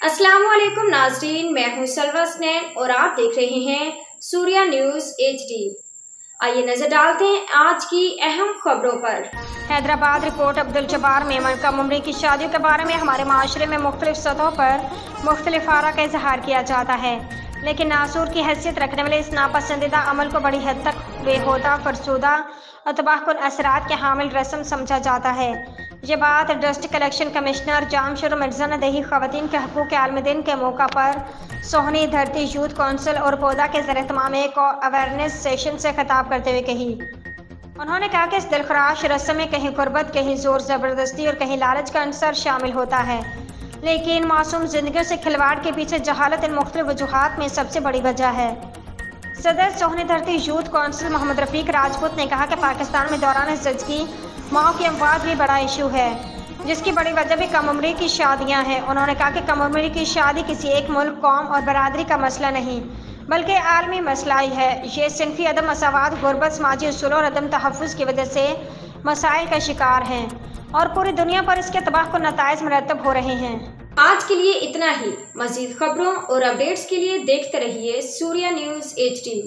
अस्सलाम वालेकुम नाज़रीन, मैं हूं सलवा स्नैन और आप देख रहे हैं सूर्या न्यूज़ HD। आइए नजर डालते हैं आज की अहम खबरों पर। हैदराबाद रिपोर्ट। अब्दुल जब्बार मेमन कम उम्री की शादियों के बारे में हमारे माशरे में मुख्तलिफ सतहों पर मुख्तलिफ आरा का इजहार किया जाता है, लेकिन नासूर की हैसियत रखने वाले इस नापसंदीदा अमल को बड़ी हद तक बेहुदा, फरसूदा और तबाहकुन असरात के हामिल रस्म समझा जाता है। ये बात डस्ट कलेक्शन कमिश्नर जामशुर मिर्जा ने दही ख़वातीन के हकूक़ के आलमी दिन के मौका पर सोहनी धरती यूथ काउंसिल और पौधा के ज़रिए तमाम एक अवेयरनेस सेशन से खिताब करते हुए कही। उन्होंने कहा कि इस दिलखराश रस्म में कहीं गुर्बत, कहीं ज़ोर ज़बरदस्ती और कहीं लालच का अंसर शामिल होता है, लेकिन मासूम जिंदगियों से खिलवाड़ के पीछे जहालत इन मुख्तलिफ वजूहात में सबसे बड़ी वजह है। सदर सोहनी धरती यूथ काउंसिल मोहम्मद रफीक राजपूत ने कहा कि पाकिस्तान में दौरान ज़िंदगी माओ की अमवात भी बड़ा इशू है, जिसकी बड़ी वजह भी कम उम्री की शादियां हैं। उन्होंने कहा कि कम उम्री की शादी किसी एक मुल्क, कौम और बरादरी का मसला नहीं, बल्कि आलमी मसला ही है। ये सिनफी अदम मसावत, गुर्बत, समाजी उसूलों और अदम तहफ़्फ़ुज़ की वजह से मसाइल का शिकार हैं और पूरी दुनिया पर इसके तबाह को नताइज मरतब हो रहे हैं। आज के लिए इतना ही। मज़ीद खबरों और अपडेट्स के लिए देखते रहिए सूर्या न्यूज़ HD।